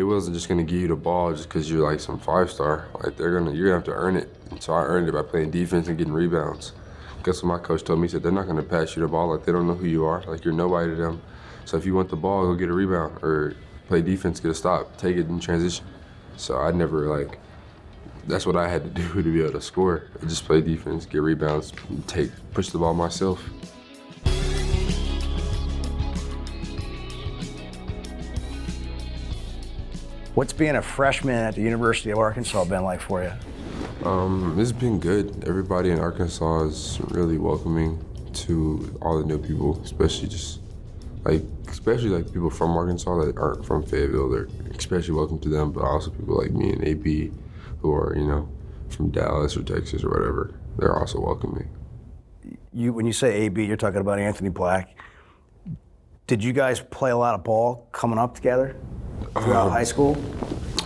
it wasn't just gonna give you the ball just because you're like some 5-star. Like you're gonna have to earn it. And so I earned it by playing defense and getting rebounds. Guess what my coach told me? He said they're not gonna pass you the ball. Like they don't know who you are. Like you're nobody to them. So if you want the ball, go get a rebound or play defense, get a stop, take it in transition. So I never like. That's what I had to do to be able to score. I just play defense, get rebounds, push the ball myself. What's being a freshman at the University of Arkansas been like for you? It's been good. Everybody in Arkansas is really welcoming to all the new people, especially people from Arkansas that aren't from Fayetteville. They're especially welcome to them, but also people like me and AB who are, from Dallas or Texas or whatever. They're also welcoming. When you say AB, you're talking about Anthony Black. Did you guys play a lot of ball coming up together throughout high school?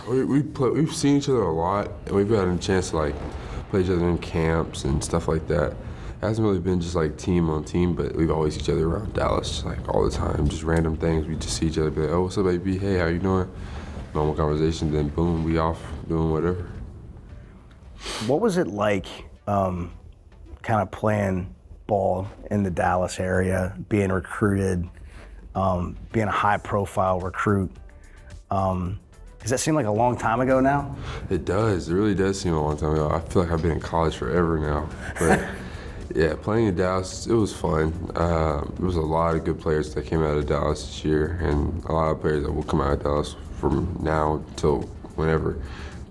We've seen each other a lot, and we've gotten a chance to play each other in camps and stuff like that. It hasn't really been just team on team, but we've always seen each other around Dallas all the time, just random things. We just see each other, be like, oh, what's up, AB? Hey, how you doing? Normal conversation, then boom, we off doing whatever. What was it like kind of playing ball in the Dallas area, being recruited, being a high-profile recruit? Does that seem like a long time ago now? It does. It really does seem a long time ago. I feel like I've been in college forever now. But yeah, playing in Dallas, it was fun. There was a lot of good players that came out of Dallas this year, and a lot of players that will come out of Dallas from now till whenever.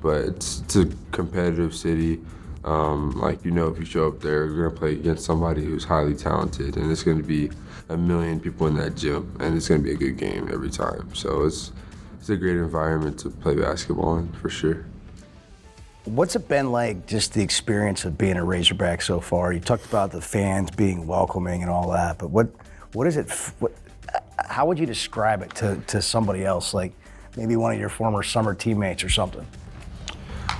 But it's a competitive city. If you show up there, you're gonna play against somebody who's highly talented, and it's gonna be 1 million people in that gym, and it's gonna be a good game every time. So it's a great environment to play basketball in, for sure. What's it been like, just the experience of being a Razorback so far? You talked about the fans being welcoming and all that, but what is it? How would you describe it to somebody else, like maybe one of your former summer teammates or something?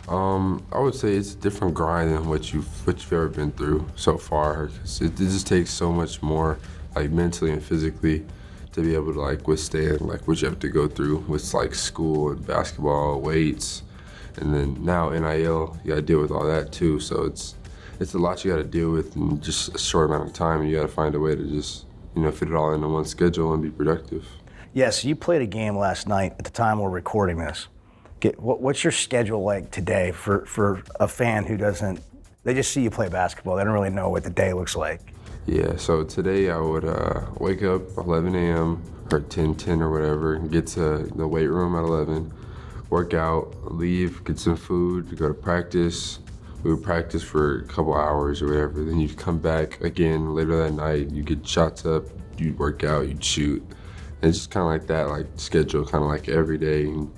I would say it's a different grind than what you've ever been through so far. It just takes so much more, mentally and physically, to be able to withstand what you have to go through with school and basketball, weights, and then now NIL. You got to deal with all that too. So it's a lot you got to deal with in just a short amount of time, and you got to find a way to just fit it all into one schedule and be productive. Yes, you played a game last night at the time we're recording this. What's your schedule like today for a fan who doesn't? They just see you play basketball. They don't really know what the day looks like. Yeah, so today I would wake up 11 a.m. or 10 or whatever, and get to the weight room at 11, work out, leave, get some food, to go to practice. We would practice for a couple hours or whatever. Then you'd come back again later that night, you get shots up, you'd work out, you'd shoot. And it's just kind of like that, schedule, kind of every day. And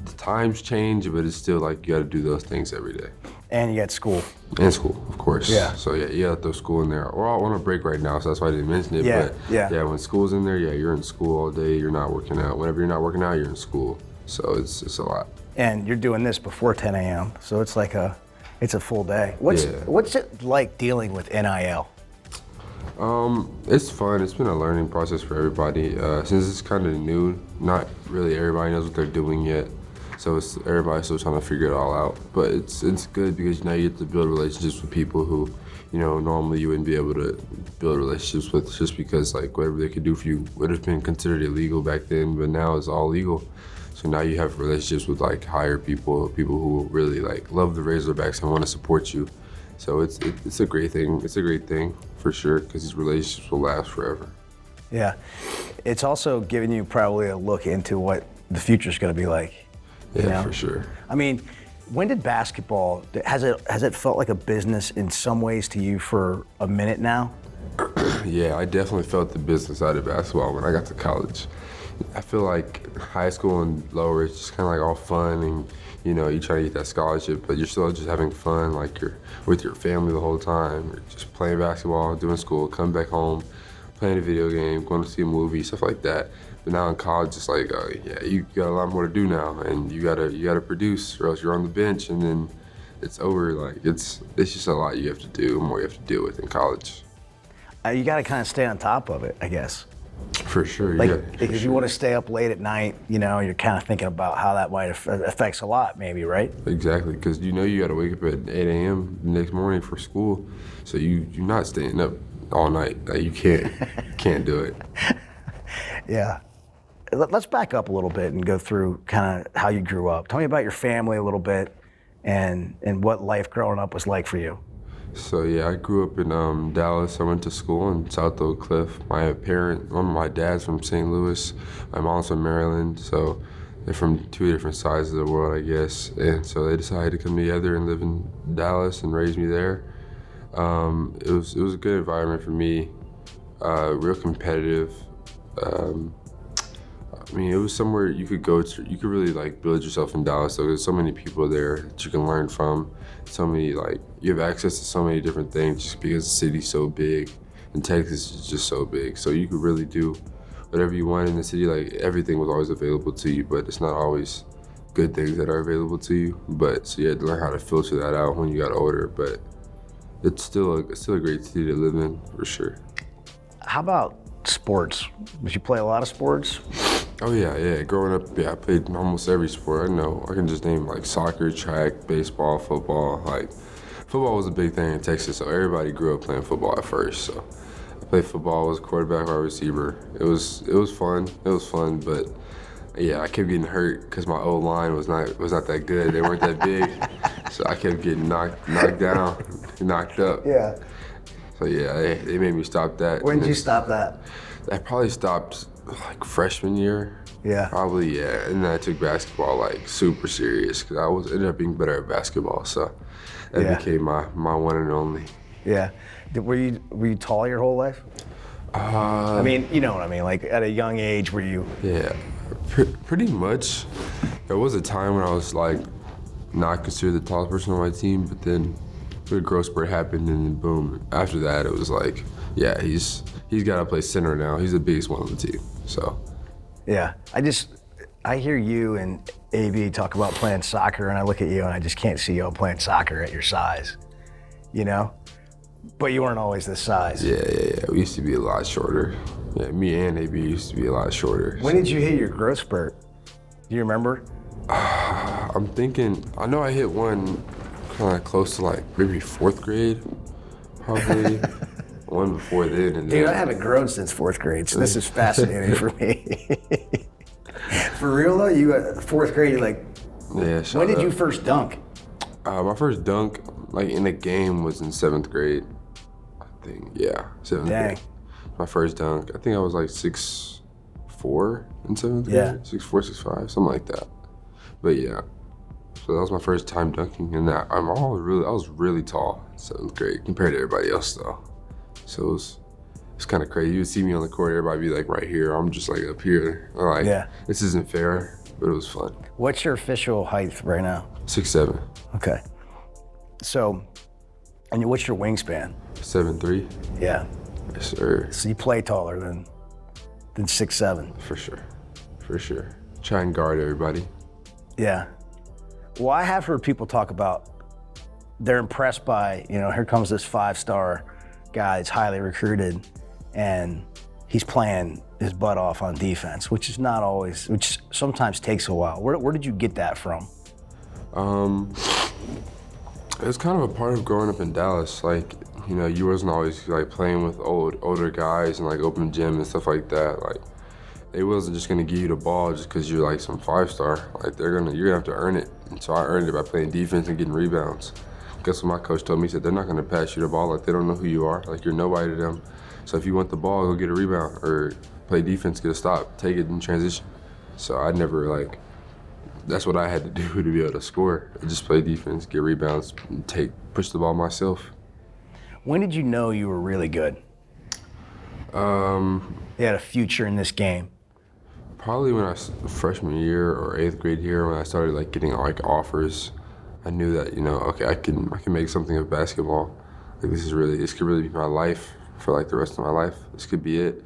the times change, but it's still you got to do those things every day. And you got school. And school, of course. Yeah. So yeah, you got to throw school in there. We're all on a break right now, so that's why I didn't mention it. Yeah, but yeah. When school's in there, you're in school all day. You're not working out. Whenever you're not working out, you're in school. So it's a lot. And you're doing this before 10 a.m., so it's it's a full day. What's it like dealing with NIL? It's fun. It's been a learning process for everybody. Since it's kind of new, not really everybody knows what they're doing yet. So everybody's still trying to figure it all out. But it's good because now you get to build relationships with people who, normally you wouldn't be able to build relationships with, just because whatever they could do for you would have been considered illegal back then, but now it's all legal. So now you have relationships with higher people who really love the Razorbacks and want to support you. So it's a great thing. It's a great thing for sure, because these relationships will last forever. Yeah, it's also giving you probably a look into what the future's going to be like. Yeah, for sure. I mean, when did basketball, has it felt like a business in some ways to you for a minute now? Yeah, I definitely felt the business side of basketball when I got to college. I feel like high school and lower, it's just kind of all fun, and you try to get that scholarship, but you're still just having fun, you're with your family the whole time. You're just playing basketball, doing school, come back home, playing a video game, going to see a movie, stuff like that. But now in college, it's you got a lot more to do now, and you gotta produce, or else you're on the bench, and then it's over. It's just a lot you have to do, more you have to deal with in college. You got to kind of stay on top of it, I guess. For sure, Like, yeah. if you want to stay up late at night, you're kind of thinking about how that might affects a lot, maybe, right? Exactly, because you got to wake up at 8 a.m. the next morning for school, so you're not staying up all night. Like, you can't do it. Yeah. Let's back up a little bit and go through kind of how you grew up. Tell me about your family a little bit and what life growing up was like for you. So yeah, I grew up in Dallas. I went to school in South Oak Cliff. My dad's from St. Louis. My mom's from Maryland. So they're from two different sides of the world, I guess. And so they decided to come together and live in Dallas and raise me there. It was a good environment for me. Real competitive. It was somewhere you could go to. You could really like build yourself in Dallas. So there's so many people there that you can learn from. So many you have access to so many different things just because the city's so big, and Texas is just so big. So you could really do whatever you want in the city. Like everything was always available to you, but it's not always good things that are available to you. But so you had to learn how to filter that out when you got older. But it's still a great city to live in for sure. How about sports? Did you play a lot of sports? Oh yeah. Growing up, I played almost every sport. I know I can just name like soccer, track, baseball, football. Like football was a big thing in Texas, so everybody grew up playing football at first. So I played football, was quarterback or receiver. It was fun. It was fun, but yeah, I kept getting hurt because my old line was not that good. They weren't that big, so I kept getting knocked down, knocked up. Yeah. So yeah, they made me stop that. When did you stop that? I probably stopped like freshman year. Yeah. Probably, yeah. And then I took basketball like super serious because I ended up being better at basketball. So that became my one and only. Yeah. Were you tall your whole life? I mean, you know what I mean. Like at a young age, were you? Yeah, pretty much. There was a time when I was like not considered the tallest person on my team, but then the growth spurt happened, and then boom. After that, it was like, yeah, he's got to play center now. He's the biggest one on the team. So. Yeah, I hear you and AB talk about playing soccer, and I look at you and I just can't see you playing soccer at your size, But you weren't always this size. Yeah. We used to be a lot shorter. Yeah, me and AB used to be a lot shorter. When did you hit your growth spurt? Do you remember? I'm thinking, I know I hit one kind of close to like maybe fourth grade, probably. One before then. And Dude, then, I haven't grown since fourth grade, so this is fascinating for me. For real though, you at fourth grade, you're like, yeah. When did you first dunk? My first dunk, like in a game, was in 7th grade. I think, yeah, 7th Dang. grade. My first dunk. I think I was like 6'4" in 7th grade. Yeah. 6'4", 6'5", something like that. But yeah. So that was my first time dunking, and I was really tall in 7th grade compared to everybody else though. So it's kind of crazy. You would see me on the court, everybody be like right here. I'm just like up here. I'm like, Yeah. This isn't fair, but it was fun. What's your official height right now? 6'7", Okay. So, and what's your wingspan? 7'3". Yeah. Yes, sir. So you play taller than 6'7". For sure. Try and guard everybody. Yeah. Well, I have heard people talk about they're impressed by, here comes this 5-star guy that's highly recruited, and he's playing his butt off on defense, which sometimes takes a while. Where did you get that from? It was kind of a part of growing up in Dallas. Like, you wasn't always like playing with older guys and like open gym and stuff like that. Like, they wasn't just gonna give you the ball just because you're like some 5-star. Like, you're gonna have to earn it. And so I earned it by playing defense and getting rebounds. Guess what my coach told me? He said, they're not going to pass you the ball. Like, they don't know who you are. Like, you're nobody to them. So if you want the ball, go get a rebound or play defense, get a stop, take it in transition. So I never, that's what I had to do to be able to score. I just play defense, get rebounds, and push the ball myself. When did you know you were really good? You had a future in this game. Probably when freshman year or 8th grade year, when I started getting offers. I knew that, okay, I can make something of basketball. Like, this could really be my life for the rest of my life. This could be it.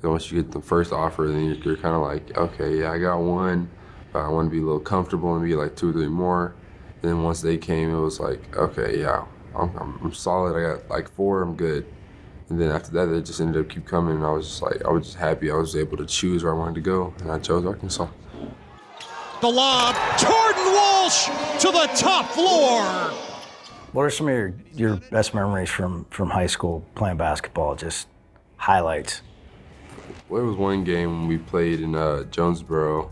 And once you get the first offer, then you're kind of like, okay, yeah, I got one, but I want to be a little comfortable and be 2 or 3 more. And then once they came, it was like, okay, yeah, I'm solid. I got 4, I'm good. And then after that, they just ended up keep coming, and I was just happy I was able to choose where I wanted to go, and I chose Arkansas. The lob, Jordan Walsh to the top floor. What are some of your best memories from high school playing basketball? Just highlights. Well, there was one game when we played in Jonesboro,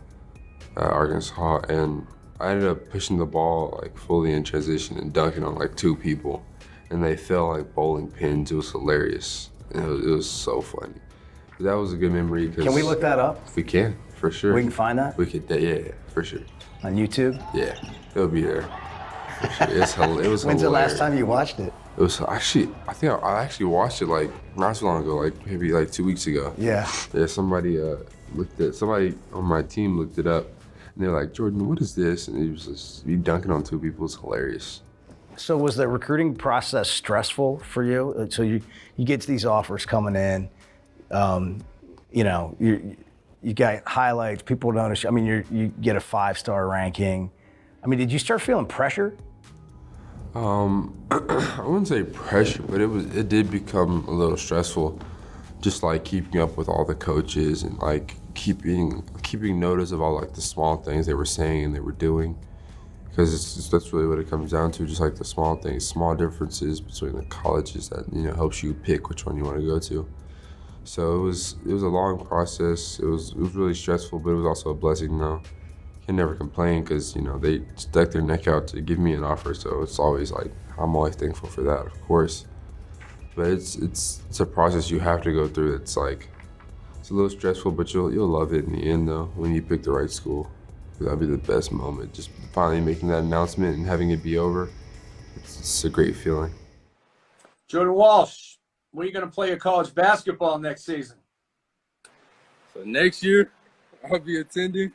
Arkansas, and I ended up pushing the ball like fully in transition and dunking on like 2 people, and they fell like bowling pins. It was hilarious. It was so funny. But that was a good memory. Can we look that up? We can, for sure. We can find that? We could, yeah, for sure. On YouTube? Yeah, it'll be there. For sure. It was hilarious. When's the last time you watched it? It was actually, I think I actually watched it like not so long ago, like maybe like 2 weeks ago. Yeah. Yeah, somebody on my team looked it up, and they were like, Jordan, what is this? And he was just, you dunking on 2 people, it's hilarious. So was the recruiting process stressful for you? So you get these offers coming in, you know, you got highlights, people notice. I mean, you get a 5-star ranking. I mean, did you start feeling pressure? I wouldn't say pressure, but it did become a little stressful, just like keeping up with all the coaches and like keeping notice of all like the small things they were saying and they were doing, because that's really what it comes down to, just like the small things, small differences between the colleges that, you know, helps you pick which one you want to go to. So it was a long process. It was really stressful, but it was also a blessing though. Can never complain, because, you know, they stuck their neck out to give me an offer, so it's always like, I'm always thankful for that, of course. But it's a process you have to go through. It's like, it's a little stressful, but you'll love it in the end though, when you pick the right school. That'll be the best moment, just finally making that announcement and having it be over. It's a great feeling. Jordan Walsh, where are you going to play your college basketball next season? So next year, I'll be attending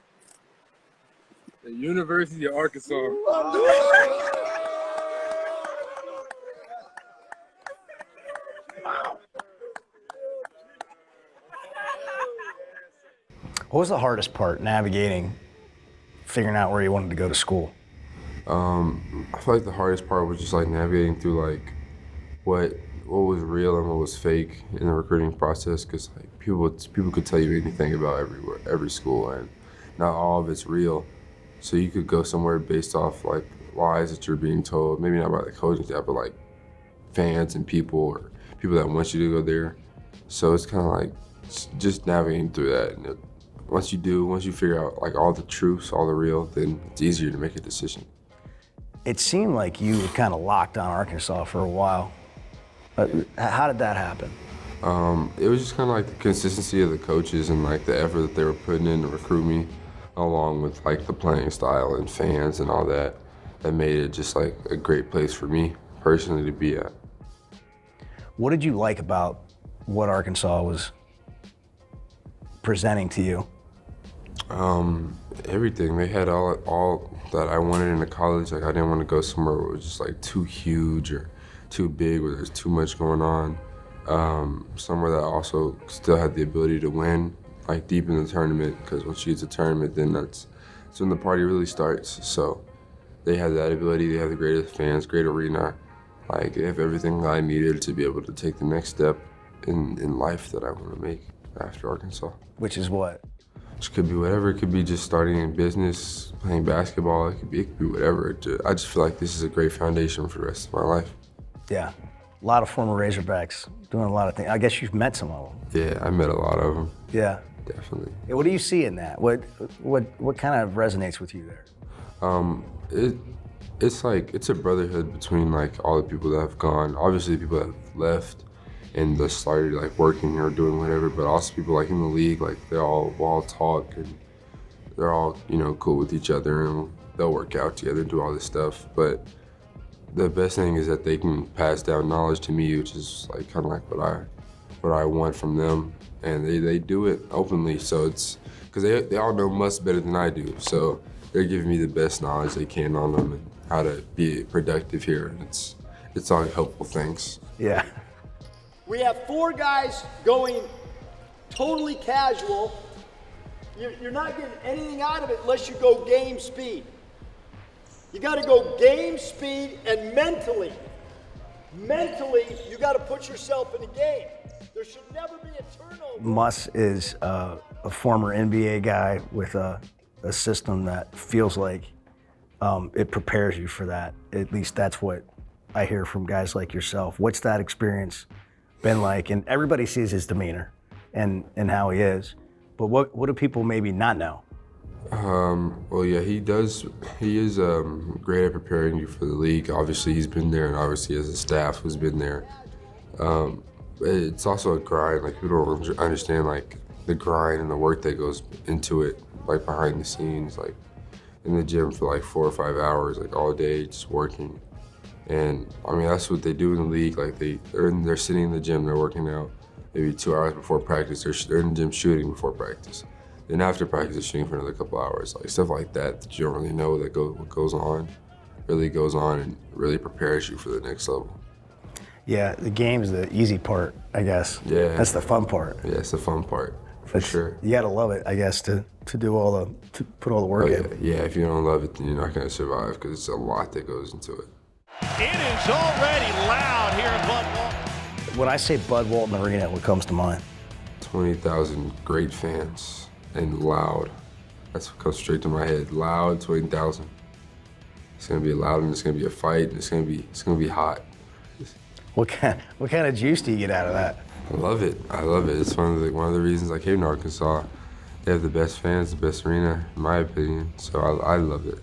the University of Arkansas. What was the hardest part navigating, figuring out where you wanted to go to school? I feel like the hardest part was just like navigating through like what was real and what was fake in the recruiting process, because like people could tell you anything about every school, and not all of it's real. So you could go somewhere based off like lies that you're being told, maybe not by the coaching staff, but like fans and people, or people that want you to go there. So it's kind of like just navigating through that. And once you figure out like all the truths, all the real, then it's easier to make a decision. It seemed like you were kind of locked on Arkansas for a while. How did that happen? It was just kind of like the consistency of the coaches and like the effort that they were putting in to recruit me, along with like the playing style and fans and all that made it just like a great place for me personally to be at. What did you like about what Arkansas was presenting to you? Everything. They had all that I wanted in a college. Like, I didn't want to go somewhere where it was just like too huge or too big, where there's too much going on. Somewhere that also still had the ability to win, like deep in the tournament, because once you get to the tournament, then that's when the party really starts. So they had that ability. They have the greatest fans, great arena. Like, they have everything that I needed to be able to take the next step in life that I want to make after Arkansas. Which is what? It could be whatever. It could be just starting in business, playing basketball. It could be whatever. I just feel like this is a great foundation for the rest of my life. Yeah, a lot of former Razorbacks doing a lot of things. I guess you've met some of them. Yeah, I met a lot of them. Yeah. Definitely. Yeah, what do you see in that? What kind of resonates with you there? It's a brotherhood between like all the people that have gone. Obviously, people that have left and just started like working or doing whatever, but also people like in the league, like we'll all talk and they're all, you know, cool with each other, and they'll work out together and do all this stuff. But the best thing is that they can pass down knowledge to me, which is like kind of like what I want from them, and they do it openly. So it's because they all know much better than I do, so they're giving me the best knowledge they can on them and how to be productive here, and it's all helpful things. Yeah. We have 4 guys going totally casual. You're not getting anything out of it unless you go game speed. You got to go game speed and mentally mentally, you got to put yourself in the game. There should never be a turnover. Muss is a former NBA guy with a system that feels like it prepares you for that. At least that's what I hear from guys like yourself. What's that experience been like? And everybody sees his demeanor and how he is, but what do people maybe not know? Well, yeah, he is great at preparing you for the league. Obviously, he's been there, and obviously as a staff who's been there. It's also a grind. Like, people don't understand, like, the grind and the work that goes into it, like, behind the scenes, like, in the gym for, like, 4 or 5 hours, like, all day, just working. And, I mean, that's what they do in the league. Like, they're sitting in the gym, they're working out maybe 2 hours before practice. They're in the gym shooting before practice. Then after practice, they're shooting for another couple hours. Like, stuff like that you don't really know what goes on and really prepares you for the next level. Yeah, the game's the easy part, I guess. Yeah. That's the fun part. Yeah, it's the fun part, for sure. You gotta love it, I guess, to put all the work in. Yeah, if you don't love it, then you're not gonna survive, because it's a lot that goes into it. It is already loud here at Bud Walton. When I say Bud Walton Arena, what comes to mind? 20,000 great fans and loud. That's what comes straight to my head. Loud, 20,000. It's gonna be loud, and it's gonna be a fight, and it's gonna be hot. What kind of juice do you get out of that? I love it. It's one of the reasons I came to Arkansas. They have the best fans, the best arena, in my opinion. So I love it.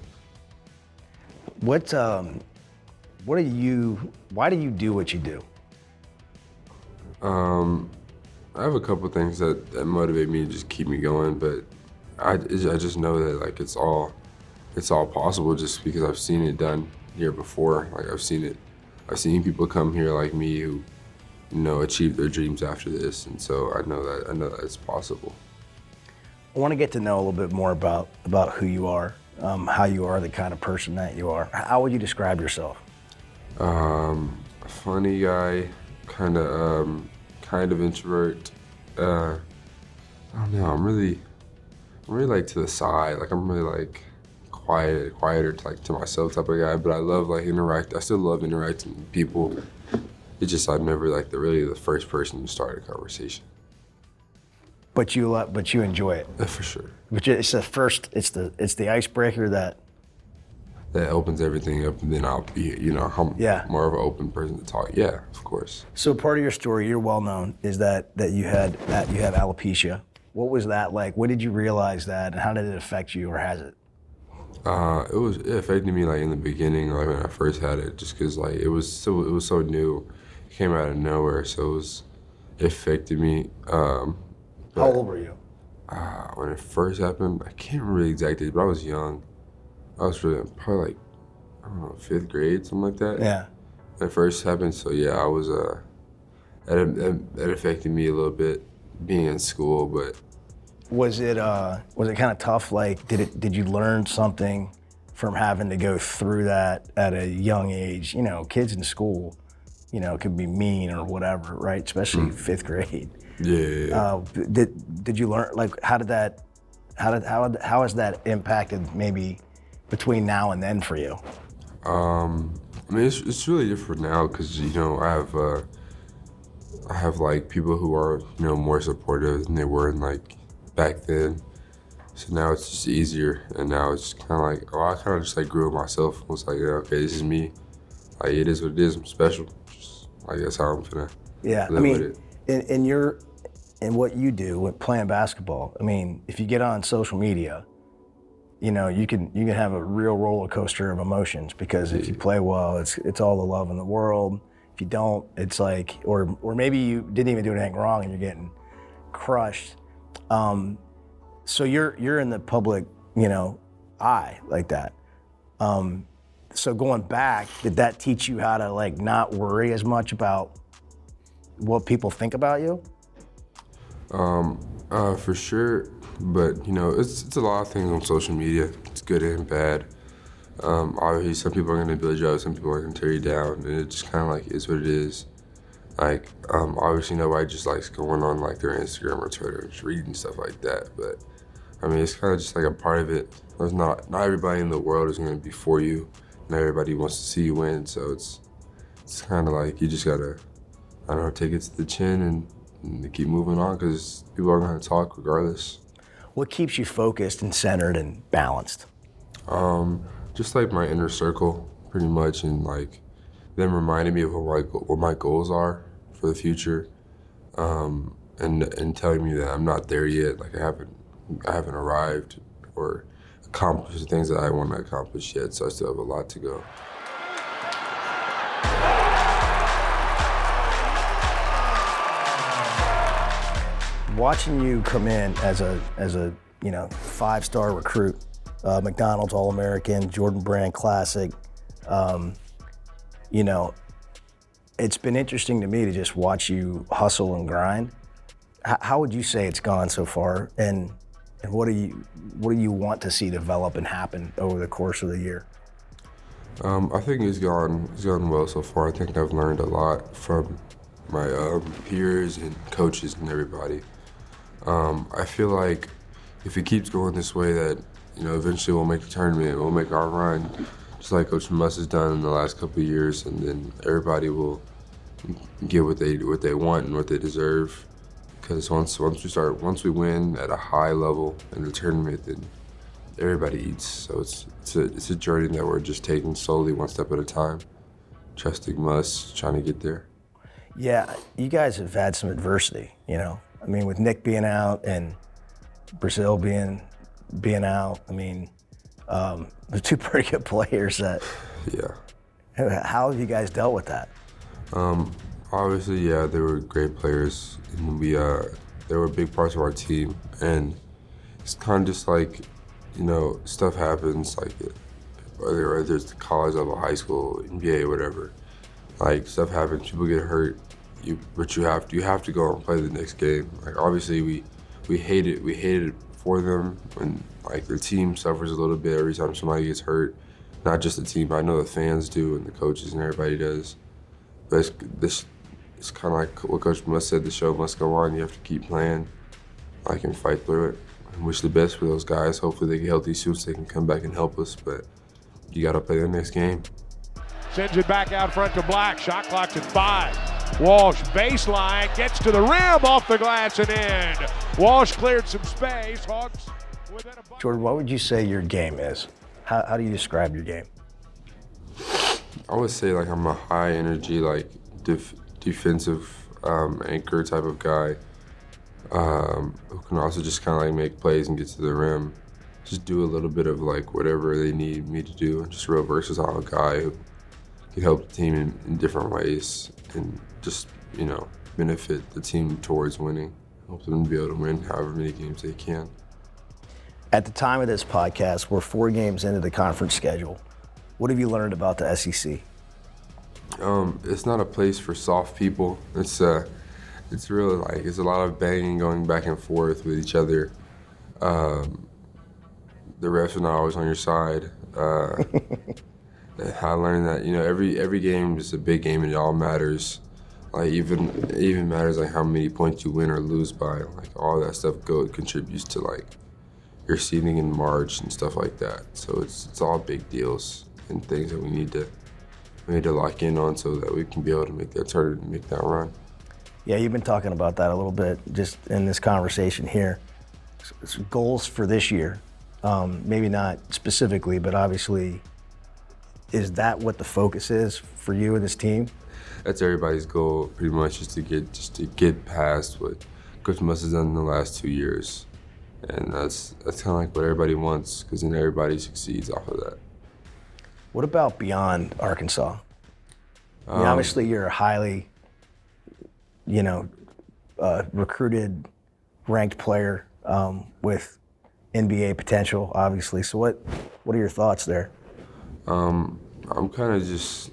Why do you do what you do? I have a couple things that motivate me to just keep me going, but I just know that, like, it's all possible just because I've seen it done here before. Like, I've seen people come here like me who, achieve their dreams after this, and so I know that it's possible. I want to get to know a little bit more about who you are, how you are, the kind of person that you are. How would you describe yourself? A funny guy, kind of introvert. I don't know. I'm really like to the side. Like, I'm really like quieter to myself type of guy. But I love I still love interacting with people. It's just I'm never like the first person to start a conversation. But you enjoy it. For sure. But it's the icebreaker that opens everything up, and then I'll be, I'm more of an open person to talk. Yeah, of course. So part of your story, you're well known, is that you have alopecia. What was that like? When did you realize that, and how did it affect you, or has it? It affected me like in the beginning, like when I first had it, just because like it was so new, it came out of nowhere, so it affected me. How old were you? When it first happened, I can't remember the exact age, but I was young. I was probably like, I don't know, 5th grade, something like that. Yeah. When it first happened, so yeah, I was that affected me a little bit being in school, but. Was it kind of tough? Like, did you learn something from having to go through that at a young age? Kids in school, could be mean or whatever, right? Especially 5th grade. Yeah. Did you learn, like, how has that impacted maybe between now and then for you? I mean, it's really different now because I have like people who are more supportive than they were in like back then. So now it's just easier, and now it's kind of like, I kind of just like grew up myself. I was like, okay, this is me. Like, it is what it is. I'm special. Just, like, that's how I'm gonna live with it. In what you do with playing basketball, I mean, if you get on social media, you can have a real roller coaster of emotions, because if you play well, it's all the love in the world. If you don't, it's like, or maybe you didn't even do anything wrong and you're getting crushed. So you're in the public, eye like that. So going back, did that teach you how to like not worry as much about what people think about you? For sure, but it's a lot of things on social media. It's good and bad. Obviously, some people are gonna build you up, some people are gonna tear you down, and it just kind of like is what it is. Like, obviously nobody just likes going on like their Instagram or Twitter and just reading stuff like that. But I mean, it's kind of just like a part of it. There's not everybody in the world is gonna be for you. Not everybody wants to see you win, so it's it's kind of like you just gotta, I don't know, take it to the chin and keep moving on because people are gonna talk regardless. What keeps you focused and centered and balanced? Just like my inner circle, pretty much, and like them reminding me of what my goals are for the future, and telling me that I'm not there yet. Like I haven't arrived or accomplished the things that I want to accomplish yet. So I still have a lot to go. Watching you come in as a 5-star recruit, McDonald's All-American, Jordan Brand Classic, it's been interesting to me to just watch you hustle and grind. How would you say it's gone so far, and what do you want to see develop and happen over the course of the year? I think it's gone well so far. I think I've learned a lot from my peers and coaches and everybody. I feel like if it keeps going this way, that eventually we'll make the tournament, we'll make our run, just like Coach Muss has done in the last couple of years, and then everybody will get what they want and what they deserve. Because once we win at a high level in the tournament, then everybody eats. So it's a journey that we're just taking slowly, one step at a time, trusting Muss, trying to get there. Yeah, you guys have had some adversity, I mean, with Nick being out and Brazil being out, I mean, the two pretty good players that. Yeah. How have you guys dealt with that? Obviously, yeah, they were great players, and they were big parts of our team. And it's kind of just like, stuff happens, like whether it's the college level, high school, NBA, whatever. Like stuff happens, people get hurt. But you have to go and play the next game. Like obviously we hate it for them when like the team suffers a little bit every time somebody gets hurt. Not just the team, but I know the fans do and the coaches and everybody does. But it's kind of like what Coach Muss said: the show must go on. You have to keep playing, and fight through it. And wish the best for those guys. Hopefully they get healthy soon so they can come back and help us. But you got to play the next game. Sends it back out front to Black. Shot clock's at 5. Walsh, baseline, gets to the rim, off the glass and in. Walsh cleared some space. Hogs within a... Jordan, what would you say your game is? How do you describe your game? I would say I'm a high energy, defensive anchor type of guy who can also just kind of make plays and get to the rim. Just do a little bit of whatever they need me to do. Just a real versatile guy who can help the team in different ways and just, benefit the team towards winning. Help them be able to win however many games they can. At the time of this podcast, we're 4 games into the conference schedule. What have you learned about the SEC? It's not a place for soft people. It's really it's a lot of banging, going back and forth with each other. The refs are not always on your side. I learned that every game is a big game and it all matters. It even matters how many points you win or lose by. All that stuff contributes to your seeding in March and stuff like that. So it's all big deals and things that we need to lock in on so that we can be able to make that tournament and make that run. Yeah, you've been talking about that a little bit just in this conversation here. Goals for this year, maybe not specifically, but obviously, is that what the focus is for you and this team? That's everybody's goal, pretty much, is to get past what Coach Muss has done in the last 2 years, and that's kind of what everybody wants, because then everybody succeeds off of that. What about beyond Arkansas? I mean, obviously, you're a highly, recruited, ranked player with NBA potential, obviously. So what are your thoughts there? I'm kind of just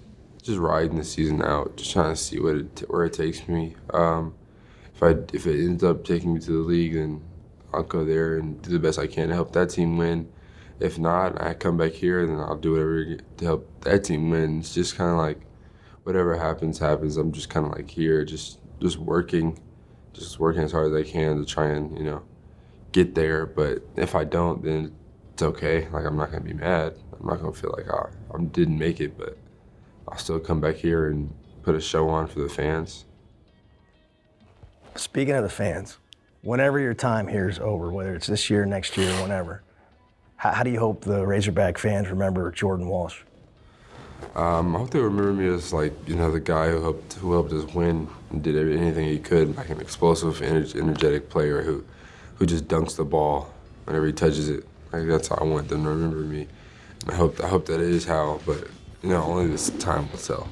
riding the season out, just trying to see where it takes me. If it ends up taking me to the league, then I'll go there and do the best I can to help that team win. If not, I come back here, then I'll do whatever to help that team win. It's just kind of whatever happens. I'm just kind of here, just working as hard as I can to try and get there. But if I don't, then it's okay. I'm not gonna be mad. I'm not gonna feel I didn't make it, but I'll still come back here and put a show on for the fans. Speaking of the fans, whenever your time here is over, whether it's this year, next year, whenever, how do you hope the Razorback fans remember Jordan Walsh? I hope they remember me as the guy who helped us win and did anything he could, like an explosive, energetic player who just dunks the ball whenever he touches it. Like that's how I want them to remember me. And I hope that is how, but only this time will tell.